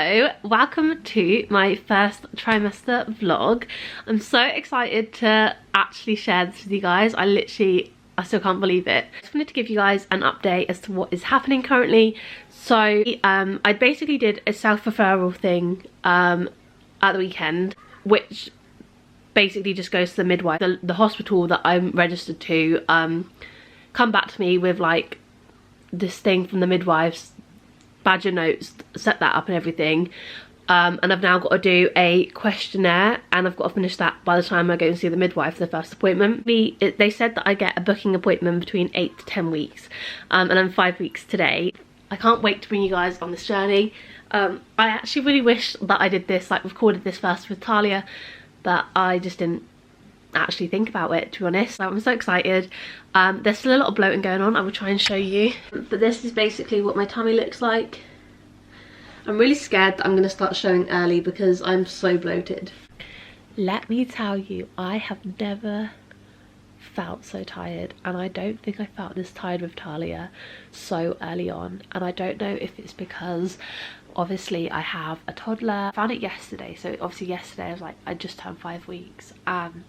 So welcome to my first trimester vlog. I'm so excited to actually share this with you guys. I still can't believe it. I just wanted to give you guys an update as to what is happening currently. So I basically did a self-referral thing at the weekend, which basically just goes to the midwife. The hospital that I'm registered to come back to me with like this thing from the midwives, badger notes, set that up and everything, and I've now got to do a questionnaire, and I've got to finish that by the time I go and see the midwife for the first appointment. They said that I get a booking appointment between 8 to 10 weeks, and I'm 5 weeks today. I can't wait to bring you guys on this journey. I actually really wish that I did this, like recorded this first with Tahlia, but I just didn't actually think about it, to be honest. So I'm so excited. There's still a lot of bloating going on. I will try and show you, but this is basically what my tummy looks like. I'm really scared that I'm going to start showing early because I'm so bloated. Let me tell you, I have never felt so tired, and I don't think I felt this tired with Tahlia so early on. And I don't know if it's because obviously I have a toddler. I found it yesterday, so obviously yesterday I was like, I just turned 5 weeks, and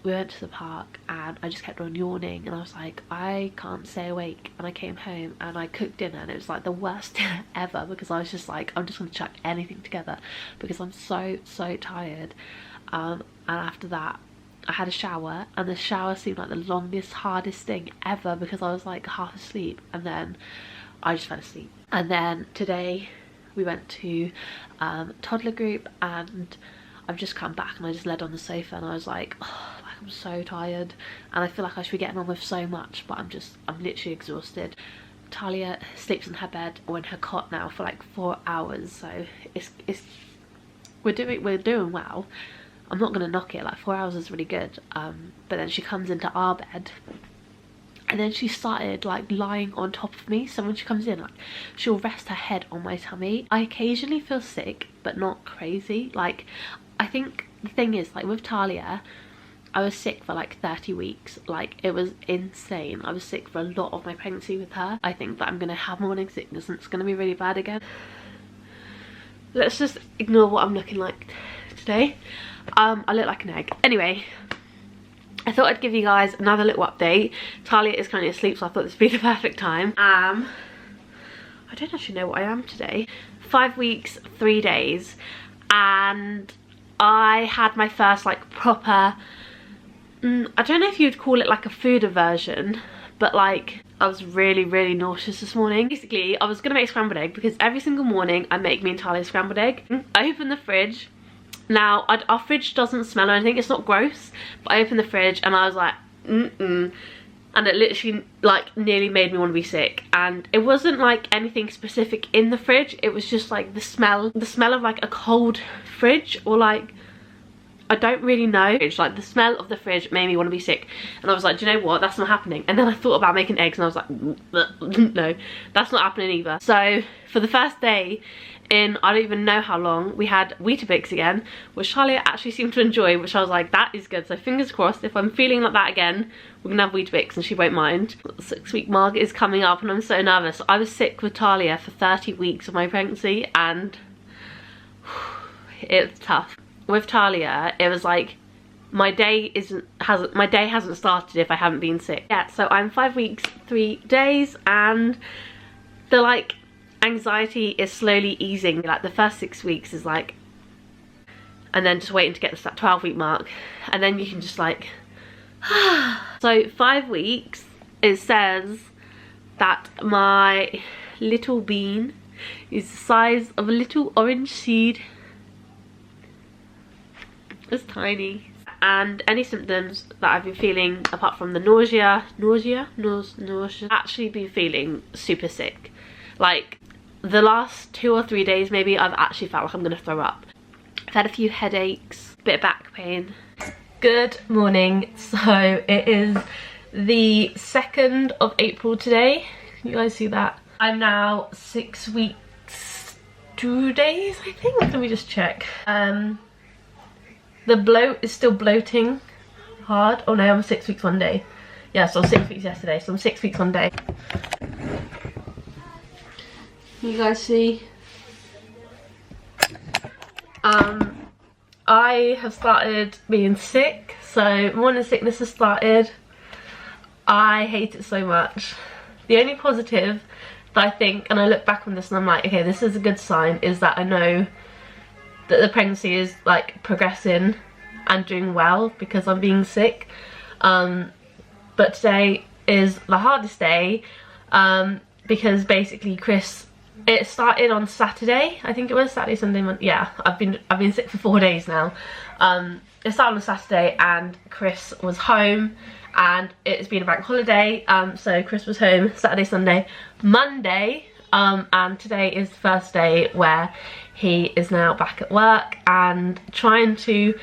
we went to the park and I just kept on yawning, and I was like, I can't stay awake. And I came home and I cooked dinner, and it was like the worst dinner ever because I was just like, I'm just gonna chuck anything together because I'm so tired. And after that I had a shower, and the shower seemed like the longest, hardest thing ever because I was like half asleep, and then I just fell asleep. And then today we went to toddler group, and I've just come back and I just laid on the sofa, and I was like, oh, I'm so tired, and I feel like I should be getting on with so much, but I'm literally exhausted. Tahlia sleeps in her bed or in her cot now for like 4 hours, so we're doing well. I'm not gonna knock it, like 4 hours is really good. But then she comes into our bed, and then she started like lying on top of me, so when she comes in, like she'll rest her head on my tummy. I occasionally feel sick, but not crazy. Like, I think the thing is, like with Tahlia, I was sick for like 30 weeks. Like, it was insane. I was sick for a lot of my pregnancy with her. I think that I'm gonna have morning sickness and it's gonna be really bad again. Let's just ignore what I'm looking like today. I look like an egg. Anyway, I thought I'd give you guys another little update. Tahlia is currently asleep, so I thought this would be the perfect time. I don't actually know what I am today. 5 weeks, 3 days, and I had my first like proper, I don't know if you'd call it like a food aversion, but like I was really nauseous this morning. Basically, I was gonna make scrambled egg because every single morning I make me and Tahlia scrambled egg. I open the fridge. Now, our fridge doesn't smell or anything, it's not gross, but I opened the fridge and I was like, and it literally like nearly made me want to be sick. And it wasn't like anything specific in the fridge, it was just like the smell of like a cold fridge, or like, I don't really know. It's like the smell of the fridge made me want to be sick, and I was like, do you know what, that's not happening. And then I thought about making eggs and I was like, no, that's not happening either. So for the first day in I don't even know how long, we had Weetabix again, which Tahlia actually seemed to enjoy, which I was like, that is good. So fingers crossed, if I'm feeling like that again, we're gonna have Weetabix and she won't mind. The 6-week mark is coming up and I'm so nervous. I was sick with Tahlia for 30 weeks of my pregnancy, and it was tough. With Tahlia, it was like my day hasn't started if I haven't been sick. Yeah, so I'm 5 weeks, 3 days, and the like anxiety is slowly easing. Like the first 6 weeks is like, and then just waiting to get to that 12-week mark, and then you can just like so 5 weeks, it says that my little bean is the size of a little orange seed. It's tiny. And any symptoms that I've been feeling, apart from the nausea, actually been feeling super sick. Like the last 2 or 3 days maybe, I've actually felt like I'm gonna throw up. I've had a few headaches, bit of back pain. Good morning. So it is the 2nd of April today. Can you guys see that? I'm now 6 weeks, 2 days, I think. Let me just check. The bloat is still bloating hard. Oh no, I'm 6 weeks 1 day. Yeah, so I was 6 weeks yesterday, so I'm 6 weeks 1 day. Can you guys see? I have started being sick, so morning sickness has started. I hate it so much. The only positive that I think, and I look back on this and I'm like, okay, this is a good sign, is that I know that the pregnancy is like progressing and doing well because I'm being sick. But today is the hardest day because basically it started on Saturday. I think it was Saturday, Sunday, Monday. Yeah, I've been sick for 4 days now. It started on Saturday and Chris was home, and it's been a bank holiday. So Chris was home Saturday, Sunday, Monday, and today is the first day where he is now back at work and trying to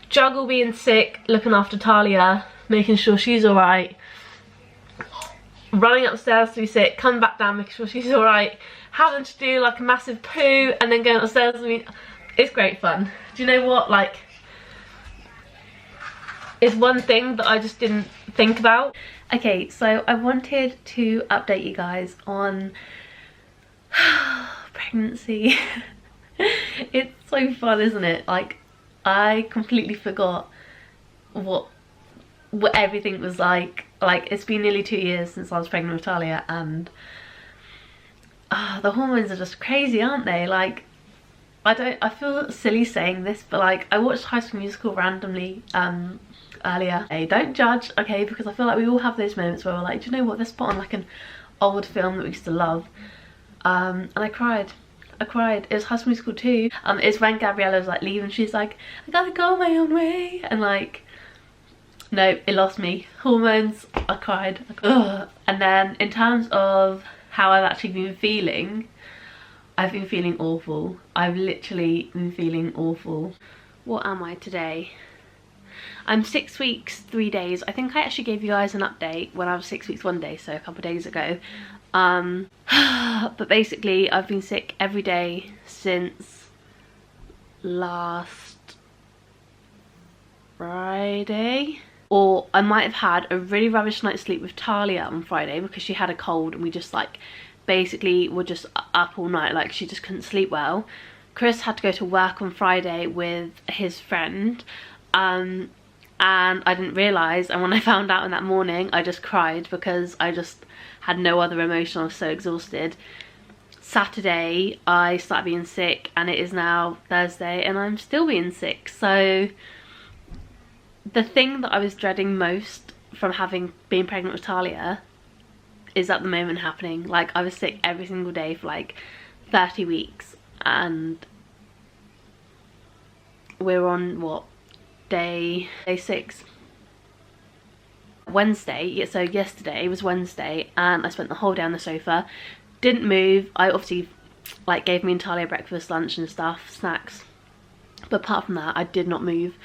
juggle being sick, looking after Tahlia, making sure she's alright, running upstairs to be sick, coming back down, making sure she's alright, having to do like a massive poo and then going upstairs. I mean, it's great fun. Do you know what, like, it's one thing that I just didn't think about. Okay, so I wanted to update you guys on pregnancy. It's so fun, isn't it? Like, I completely forgot what everything was like. Like, it's been nearly 2 years since I was pregnant with Tahlia, and the hormones are just crazy, aren't they? Like, I feel silly saying this, but like, I watched High School Musical randomly earlier. Hey, don't judge, okay, because I feel like we all have those moments where we're like, do you know what, let's put on like an old film that we used to love. And I cried. It was High School Musical 2. It's when Gabriella was like leaving, she's like, I gotta go my own way, and like, no, it lost me. Hormones, I cried. Ugh. And then in terms of how I've actually been feeling, I've been feeling awful. I've literally been feeling awful. What am I today? I'm 6 weeks, 3 days. I think I actually gave you guys an update when I was 6 weeks 1 day, so a couple of days ago. But basically I've been sick every day since last Friday. Or I might have had a really rubbish night's sleep with Tahlia on Friday because she had a cold and we just like basically were just up all night, like she just couldn't sleep well. Chris had to go to work on Friday with his friend, and I didn't realise, and when I found out in that morning I just cried because I just had no other emotion. I was so exhausted. Saturday I started being sick and it is now Thursday and I'm still being sick. So the thing that I was dreading most from being pregnant with Tahlia is at the moment happening. Like, I was sick every single day for like 30 weeks and we're on what, day 6? Wednesday. Yeah, so yesterday was Wednesday and I spent the whole day on the sofa, didn't move. I obviously like gave me and Tahlia breakfast, lunch and stuff, snacks, but apart from that I did not move.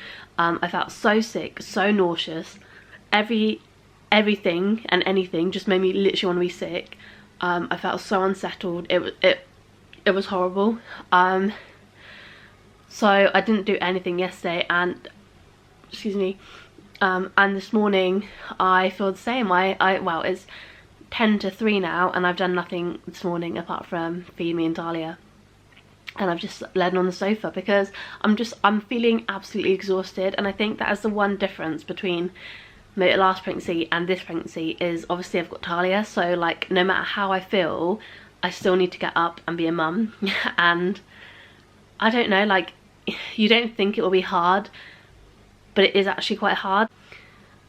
I felt so sick, so nauseous. Everything and anything just made me literally want to be sick. I felt so unsettled. It was horrible. So I didn't do anything yesterday, and excuse me, and this morning I feel the same. Well, it's 10 to 3 now and I've done nothing this morning apart from feed me and Tahlia, and I've just laid on the sofa because I'm feeling absolutely exhausted. And I think that is the one difference between my last pregnancy and this pregnancy is obviously I've got Tahlia, so like no matter how I feel I still need to get up and be a mum. And I don't know, like, you don't think it will be hard, but it is actually quite hard.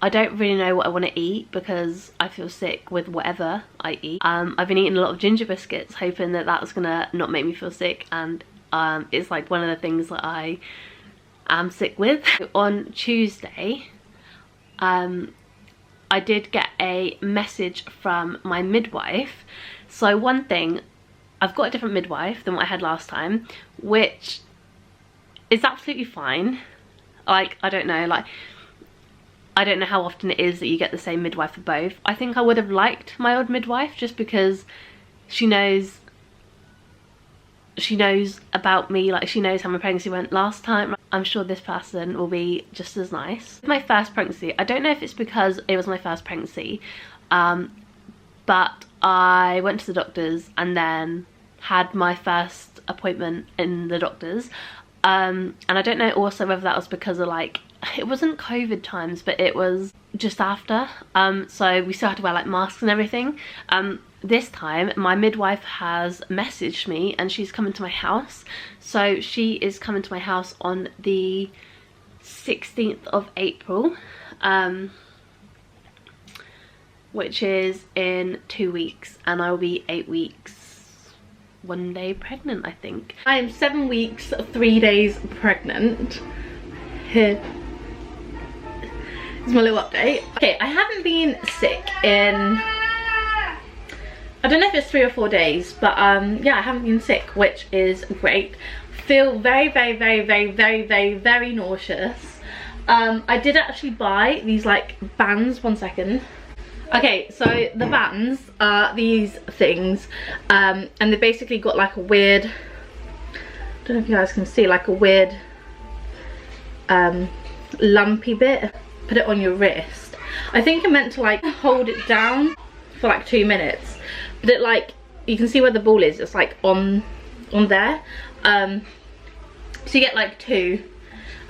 I don't really know what I want to eat because I feel sick with whatever I eat. I've been eating a lot of ginger biscuits hoping that that's gonna not make me feel sick, and it's like one of the things that I am sick with. On Tuesday I did get a message from my midwife. So one thing, I've got a different midwife than what I had last time, which is absolutely fine. Like, I don't know how often it is that you get the same midwife for both. I think I would have liked my old midwife just because she knows about me, like she knows how my pregnancy went last time. I'm sure this person will be just as nice. My first pregnancy, I don't know if it's because it was my first pregnancy, but I went to the doctors and then had my first appointment in the doctors, And I don't know also whether that was because of like, it wasn't COVID times, but it was just after, so we still had to wear like masks and everything. This time my midwife has messaged me and she's coming to my house. So she is coming to my house on the 16th of April, which is in 2 weeks, and I will be 8 weeks 1 day pregnant, I think. I am 7 weeks 3 days pregnant. Here is my little update. Okay, I haven't been sick in, I don't know if it's 3 or 4 days, but yeah, I haven't been sick, which is great. Feel very, very, very, very, very, very, very nauseous. I did actually buy these like bands. One second. Okay, so the bands are these things, and they basically got like a weird, I don't know if you guys can see, like a weird lumpy bit. Put it on your wrist. I think you're meant to like hold it down for like 2 minutes, but it like, you can see where the ball is, it's like on there. So you get like 2,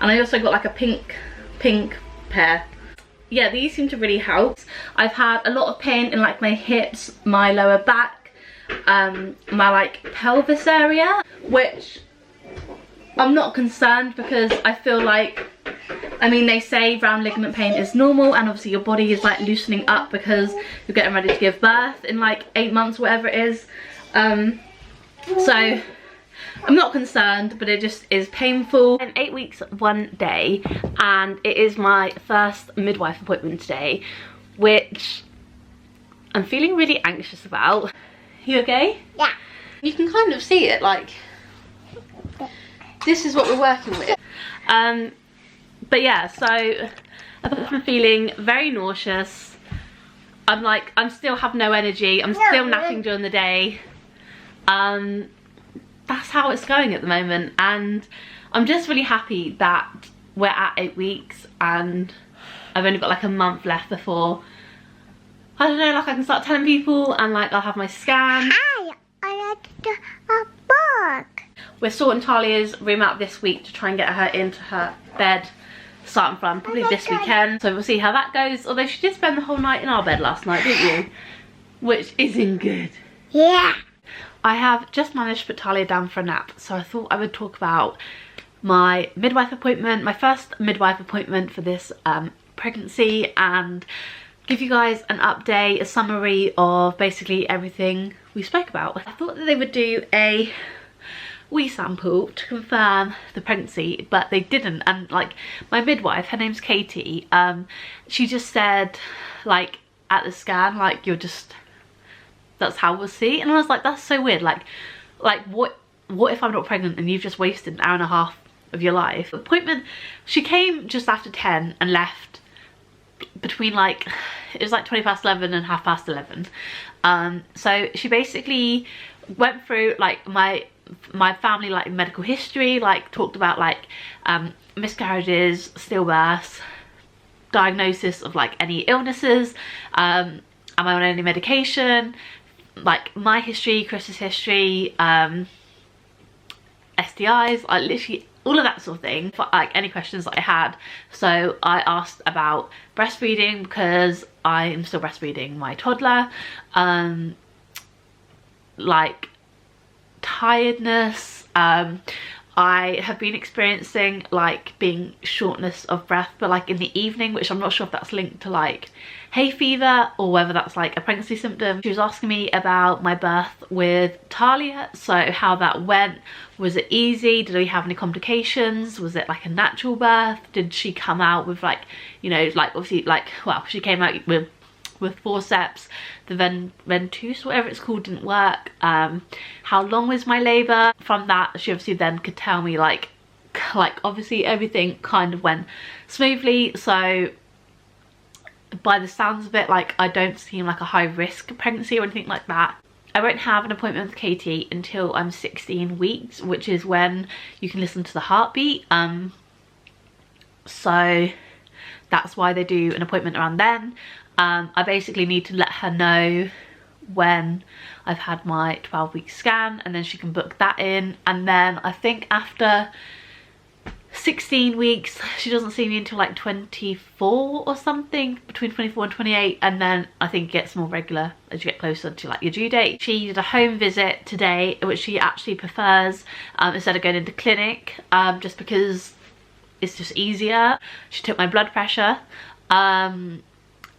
and I also got like a pink pair. Yeah, these seem to really help. I've had a lot of pain in like my hips, my lower back, my like pelvis area, which I'm not concerned because I feel like, I mean, they say round ligament pain is normal, and obviously your body is like loosening up because you're getting ready to give birth in like 8 months, whatever it is. So I'm not concerned, but it just is painful. I'm 8 weeks 1 day, and it is my first midwife appointment today, which I'm feeling really anxious about. You okay? Yeah. You can kind of see it, like, this is what we're working with. But yeah, so I'm feeling very nauseous. I still have no energy. I'm still napping during the day. That's how it's going at the moment, and I'm just really happy that we're at 8 weeks and I've only got like a month left before, I don't know, like I can start telling people, and like I'll have my scan. Hi, I like a book. We're sorting Tahlia's room out this week to try and get her into her bed starting from probably this weekend, so we'll see how that goes. Although she did spend the whole night in our bed last night, didn't you? Which isn't good. Yeah. I have just managed to put Tahlia down for a nap, so I thought I would talk about my midwife appointment, my first midwife appointment for this pregnancy, and give you guys an update, a summary of basically everything we spoke about. I thought that they would do a wee sample to confirm the pregnancy, but they didn't, and like my midwife, her name's Katie, she just said like at the scan, like, you're just, that's how we'll see. And I was like, that's so weird, like what if I'm not pregnant and you've just wasted an hour and a half of your life? Appointment, she came just after 10 and left between like, it was like 11:20 and 11:30. So she basically went through like my family like medical history, like talked about like miscarriages, stillbirths, diagnosis of like any illnesses, am I on any medication, like my history, Chris's history, STIs, like literally all of that sort of thing, for like any questions that I had. So I asked about breastfeeding because I am still breastfeeding my toddler, like tiredness, I have been experiencing like being shortness of breath, but like in the evening, which I'm not sure if that's linked to like hay fever or whether that's like a pregnancy symptom. She was asking me about my birth with Tahlia, so how that went. Was it easy? Did we have any complications? Was it like a natural birth? Did she come out with like, you know, like obviously like, well, she came out with forceps, the ventouse, whatever it's called, didn't work. How long was my labour? From that, she obviously then could tell me like obviously everything kind of went smoothly. So by the sounds of it, like I don't seem like a high risk pregnancy or anything like that. I won't have an appointment with Katie until I'm 16 weeks, which is when you can listen to the heartbeat. So that's why they do an appointment around then. I basically need to let her know when I've had my 12-week scan, and then she can book that in. And then I think after 16 weeks. She doesn't see me until like 24 or something, between 24 and 28, and then I think it gets more regular as you get closer to like your due date. She did a home visit today, which she actually prefers instead of going into clinic, just because it's just easier. She took my blood pressure, and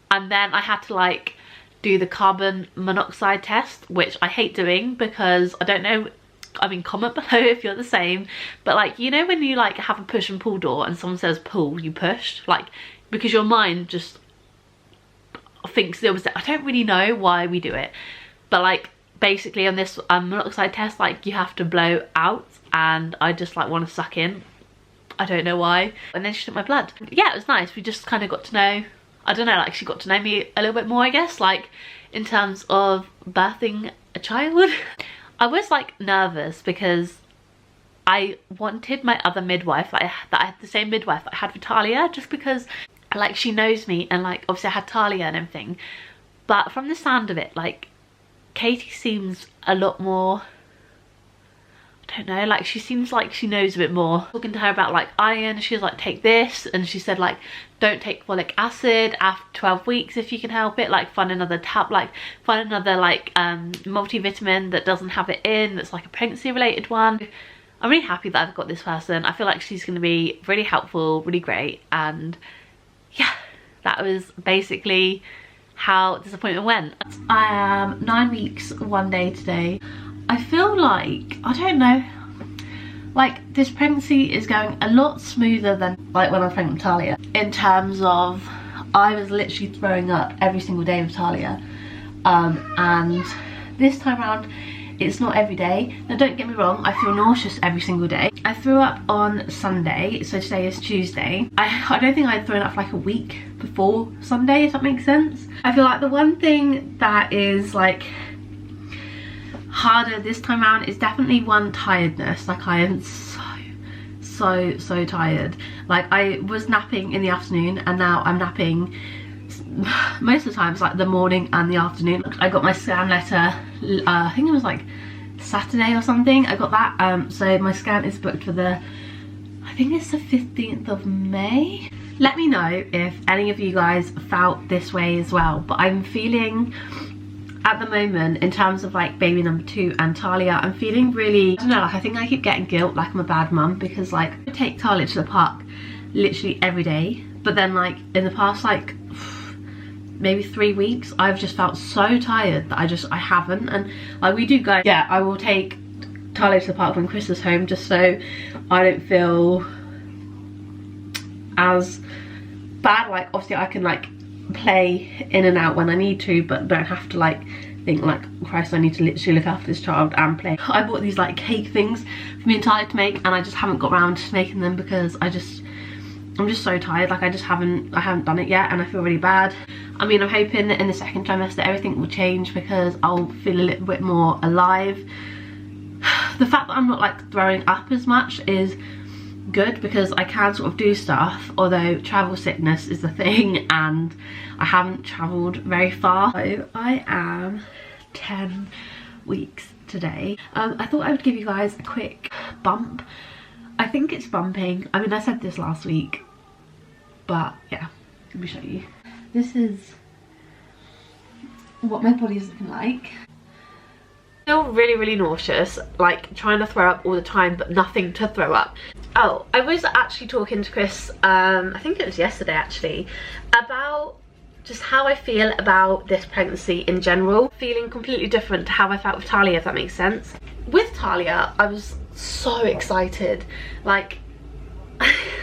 then I had to like do the carbon monoxide test, which I hate doing because I don't know, I mean, comment below if you're the same, but like, you know when you like have a push and pull door and someone says pull, you push, like, because your mind just thinks the opposite. I don't really know why we do it, but like basically on this monoxide test, like you have to blow out, and I just like want to suck in. I don't know why. And then she took my blood. Yeah, it was nice. We just kind of got to know, I don't know, like she got to know me a little bit more, I guess, like in terms of birthing a child. I was like nervous because I wanted my other midwife, like that I had the same midwife that I had for Tahlia, just because like she knows me, and like obviously I had Tahlia and everything. But from the sound of it, like Katie seems a lot more, I don't know, like she seems like she knows a bit more. Talking to her about like iron, she was like, take this, and she said like don't take folic acid after 12 weeks if you can help it, like find another find another like multivitamin that doesn't have it in, that's like a pregnancy related one. I'm really happy that I've got this person. I feel like she's going to be really helpful, really great, and yeah, that was basically how this appointment went. I am 9 weeks 1 day today. I feel like, I don't know, like this pregnancy is going a lot smoother than like when I was pregnant with Tahlia, in terms of I was literally throwing up every single day with Tahlia, and this time around it's not every day. Now don't get me wrong, I feel nauseous every single day. I threw up on Sunday, so today is Tuesday. I don't think I'd thrown up for like a week before Sunday, if that makes sense. I feel like the one thing that is like harder this time around is definitely one, tiredness. Like I am so tired. Like I was napping in the afternoon, and now I'm napping most of the times like the morning and the afternoon. I got my scan letter, I think it was like Saturday or something. I got that, so my scan is booked for the, I think it's the 15th of May. Let me know if any of you guys felt this way as well, but I'm feeling at the moment, in terms of like baby number 2 and Tahlia, I'm feeling really, I don't know, like I think I keep getting guilt like I'm a bad mum, because like I take Tahlia to the park literally every day, but then like in the past like maybe 3 weeks I've just felt so tired that I haven't. And like we do go, yeah, I will take Tahlia to the park when Chris is home, just so I don't feel as bad. Like obviously I can like play in and out when I need to, but don't have to like think like, Christ, I need to literally look after this child and play. I bought these like cake things for me and Tahlia to make, and I just haven't got around to making them because I'm just so tired. Like I haven't done it yet, and I feel really bad. I mean, I'm hoping that in the second trimester everything will change because I'll feel a little bit more alive. The fact that I'm not like throwing up as much is good, because I can sort of do stuff, although travel sickness is the thing and I haven't travelled very far. So I am 10 weeks today. I thought I would give you guys a quick bump. I think it's bumping. I mean, I said this last week, but yeah, let me show you. This is what my body's looking like. Still really nauseous, like trying to throw up all the time, but nothing to throw up. Oh, I was actually talking to Chris, I think it was yesterday actually, about just how I feel about this pregnancy in general. Feeling completely different to how I felt with Tahlia, if that makes sense. With Tahlia, I was so excited, like,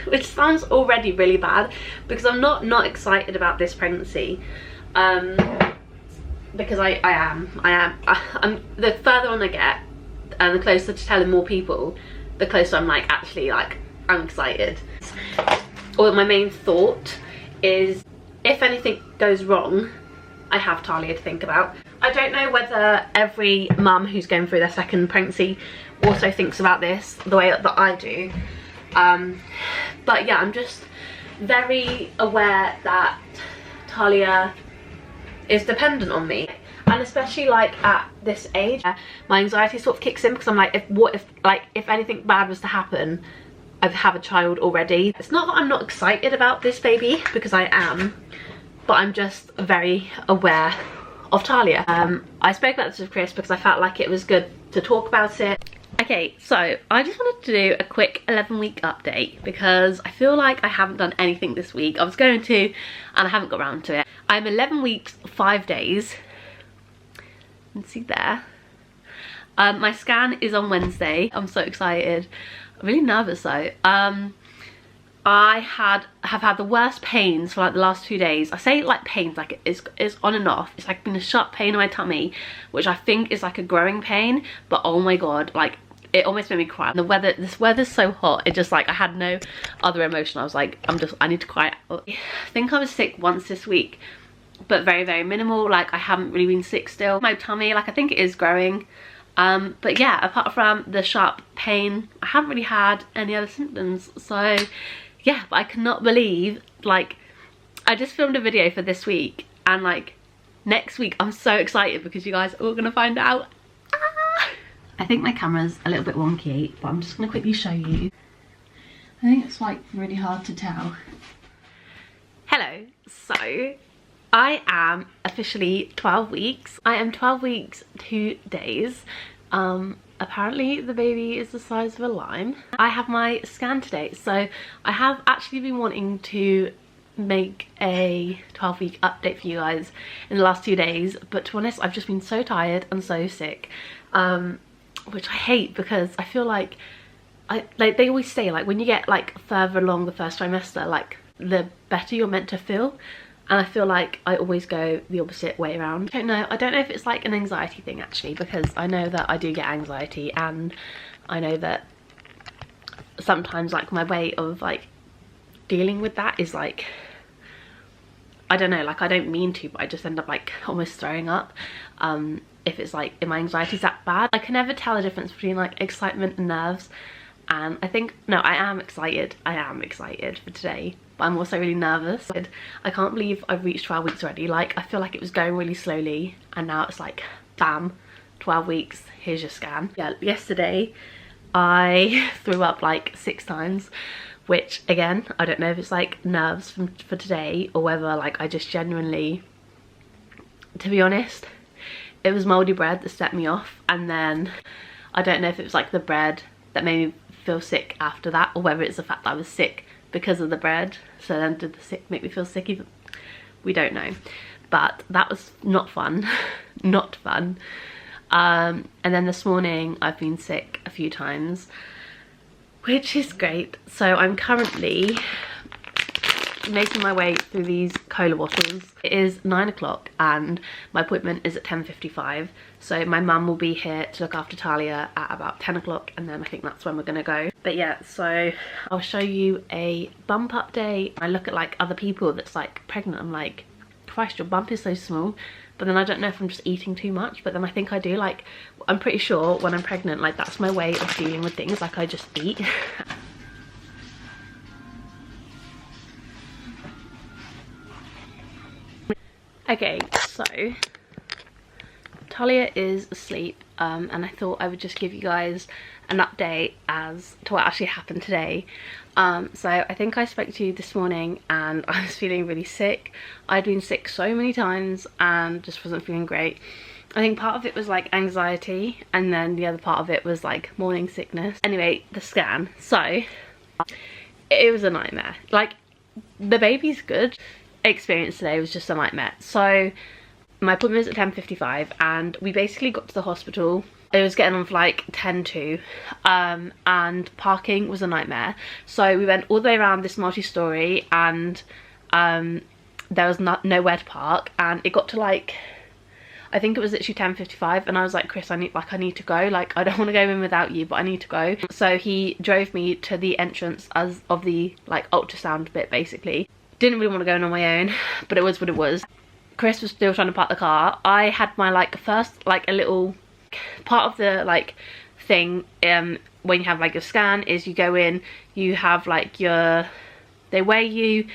which sounds already really bad, because I'm not excited about this pregnancy. Because I am. The further on I get, and the closer to telling more people, the closer I'm like, actually, like, I'm excited. Or my main thought is, if anything goes wrong, I have Tahlia to think about. I don't know whether every mum who's going through their second pregnancy also thinks about this the way that I do. But yeah, I'm just very aware that Tahlia is dependent on me, and especially like at this age, my anxiety sort of kicks in, because I'm like, if anything bad was to happen, I have a child already. It's not that I'm not excited about this baby, because I am, but I'm just very aware of Tahlia. I spoke about this with Chris because I felt like it was good to talk about it. Okay, so I just wanted to do a quick 11-week update because I feel like I haven't done anything this week. I was going to, and I haven't got around to it. I'm 11 weeks, 5 days. You can see there. My scan is on Wednesday. I'm so excited. I'm really nervous though. I have had the worst pains for like the last 2 days. I say like pains, like it's on and off. It's like been a sharp pain in my tummy, which I think is like a growing pain, but oh my god, like it almost made me cry. This weather's so hot, it just like, I had no other emotion. I was like, I need to cry. I think I was sick once this week, but very, very minimal. Like I haven't really been sick still. My tummy, like I think it is growing. But yeah, apart from the sharp pain, I haven't really had any other symptoms. So yeah, but I cannot believe, like, I just filmed a video for this week, and like next week I'm so excited because you guys are all gonna find out. I think my camera's a little bit wonky, but I'm just gonna quickly show you. I think it's like really hard to tell. Hello, so I am officially 12 weeks. I am 12 weeks, 2 days. Apparently the baby is the size of a lime. I have my scan today, so I have actually been wanting to make a 12-week update for you guys in the last 2 days, but to be honest, I've just been so tired and so sick, which I hate because I feel like they always say, like, when you get like further along the first trimester, like the better you're meant to feel. And I feel like I always go the opposite way around. I don't know if it's like an anxiety thing actually, because I know that I do get anxiety, and I know that sometimes like my way of like dealing with that is like, I don't know, like I don't mean to, but I just end up like almost throwing up. If it's like, if my anxiety's that bad. I can never tell the difference between like excitement and nerves. And I think, no, I am excited for today, but I'm also really nervous. I can't believe I've reached 12 weeks already. Like, I feel like it was going really slowly, and now it's like, bam, 12 weeks, here's your scan. Yeah, yesterday I threw up like 6 times, which again, I don't know if it's like nerves for today, or whether like I just genuinely, to be honest, it was mouldy bread that set me off, and then I don't know if it was like the bread that made me feel sick after that, or whether it's the fact that I was sick because of the bread, so then did the sick make me feel sick even? We don't know, but that was not fun. Not fun. And then this morning I've been sick a few times, which is great. So I'm currently making my way through these cola bottles. It is 9 o'clock and my appointment is at 10:55, so my mum will be here to look after Tahlia at about 10 o'clock, and then I think that's when we're gonna go. But yeah, so I'll show you a bump update. I look at like other people that's like pregnant, I'm like, Christ, your bump is so small. But then I don't know if I'm just eating too much, but then I think I do. Like, I'm pretty sure when I'm pregnant, like that's my way of dealing with things, like I just eat. Okay, so Tahlia is asleep, and I thought I would just give you guys an update as to what actually happened today. So I think I spoke to you this morning and I was feeling really sick. I'd been sick so many times and just wasn't feeling great. I think part of it was like anxiety, and then the other part of it was like morning sickness. Anyway, the scan. So it was a nightmare. Like, the baby's good. Experience today was just a nightmare. So my appointment was at 10:55 and we basically got to the hospital. It was getting on for like 10 to, and parking was a nightmare. So we went all the way around this multi-story, and there was nowhere to park, and it got to like, I think it was literally 10:55, and I was like, Chris, I need to go. Like, I don't want to go in without you, but I need to go. So he drove me to the entrance of the like ultrasound bit, basically. Didn't really want to go in on my own, but it was what it was. Chris was still trying to park the car. I had my like first like a little part of the like thing when you have like your scan is you go in, you have like they weigh you,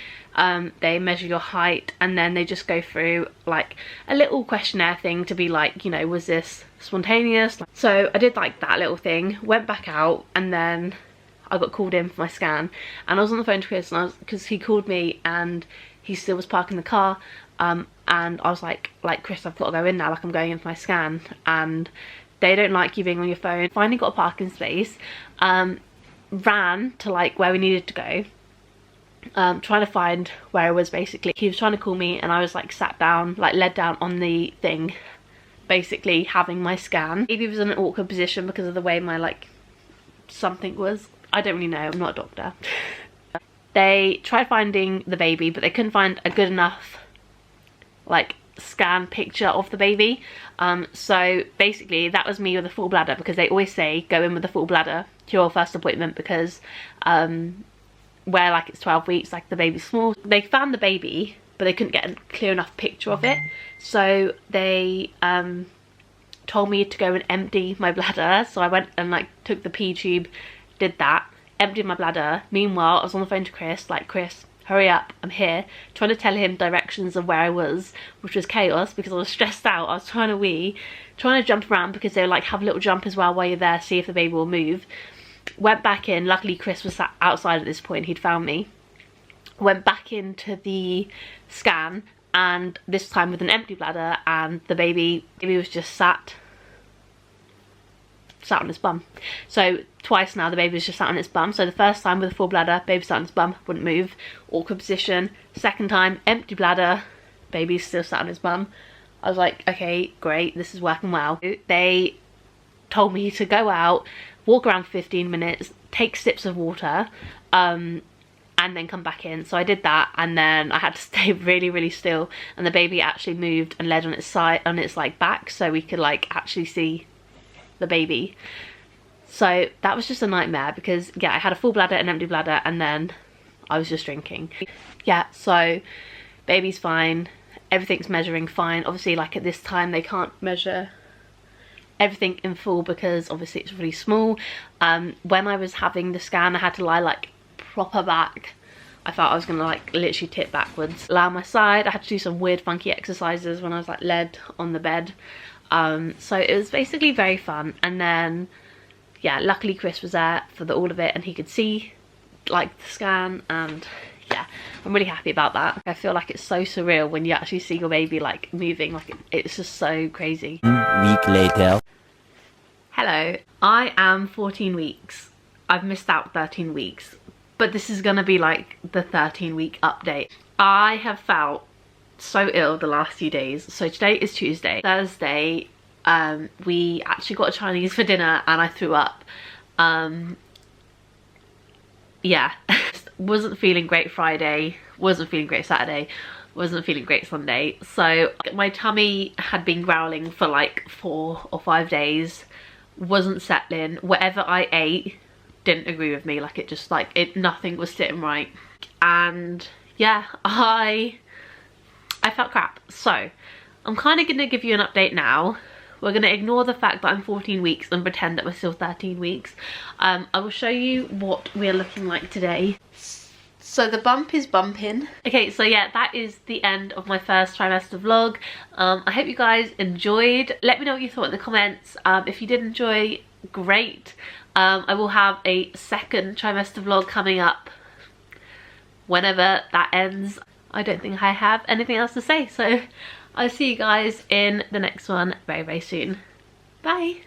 they measure your height, and then they just go through like a little questionnaire thing to be like, you know, was this spontaneous? So I did like that little thing, went back out, and then I got called in for my scan, and I was on the phone to Chris, and because he called me and he still was parking the car, and I was like Chris, I've got to go in now, like I'm going in for my scan, and they don't like you being on your phone. Finally got a parking space, ran to like where we needed to go, trying to find where I was. Basically he was trying to call me, and I was like sat down, like led down on the thing, basically having my scan. Maybe it was in an awkward position because of the way my like something was, I don't really know, I'm not a doctor. They tried finding the baby, but they couldn't find a good enough like scan picture of the baby. So basically that was me with a full bladder, because they always say go in with a full bladder to your first appointment, because where like it's 12 weeks, like the baby's small. They found the baby, but they couldn't get a clear enough picture of it, so they told me to go and empty my bladder. So I went and like took the pee tube, did that, emptied my bladder. Meanwhile I was on the phone to Chris, like, Chris, hurry up, I'm here, trying to tell him directions of where I was, which was chaos because I was stressed out. I was trying to wee, trying to jump around, because they were like, have a little jump as well while you're there, see if the baby will move. Went back in, luckily Chris was sat outside at this point, he'd found me. Went back into the scan, and this time with an empty bladder, and the baby was just sat on its bum. So twice now the baby was just sat on its bum. So the first time with a full bladder, baby sat on its bum, wouldn't move, awkward position. Second time, empty bladder, baby's still sat on its bum. I was like, okay, great, this is working well. They told me to go out, walk around for 15 minutes, take sips of water, and then come back in. So I did that, and then I had to stay really, really still, and the baby actually moved and laid on its side, on its like back, so we could like actually see the baby. So that was just a nightmare, because yeah, I had a full bladder, an empty bladder, and then I was just drinking. Yeah, so baby's fine, everything's measuring fine. Obviously like at this time they can't measure everything in full because obviously it's really small. When I was having the scan I had to lie like proper back. I felt I was gonna like literally tip backwards. Lie on my side. I had to do some weird funky exercises when I was like led on the bed. So it was basically very fun. And then yeah, luckily Chris was there for all of it, and he could see like the scan, and yeah, I'm really happy about that. I feel like it's so surreal when you actually see your baby like moving, like it's just so crazy. A week later. Hello, I am 14 weeks. I've missed out 13 weeks, but this is gonna be like the 13-week update. I have felt so ill the last few days. So today is Tuesday. Thursday, we actually got a Chinese for dinner and I threw up. Yeah, wasn't feeling great Friday, wasn't feeling great Saturday, wasn't feeling great Sunday. So my tummy had been growling for like 4 or 5 days, wasn't settling. Whatever I ate didn't agree with me, like it just like nothing was sitting right. And yeah, I felt crap. So I'm kind of gonna give you an update now. We're gonna ignore the fact that I'm 14 weeks and pretend that we're still 13 weeks. I will show you what we're looking like today. So the bump is bumping. Okay, so yeah, that is the end of my first trimester vlog. I hope you guys enjoyed. Let me know what you thought in the comments. If you did enjoy, great. I will have a second trimester vlog coming up whenever that ends. I don't think I have anything else to say, so I'll see you guys in the next one very, very soon. Bye.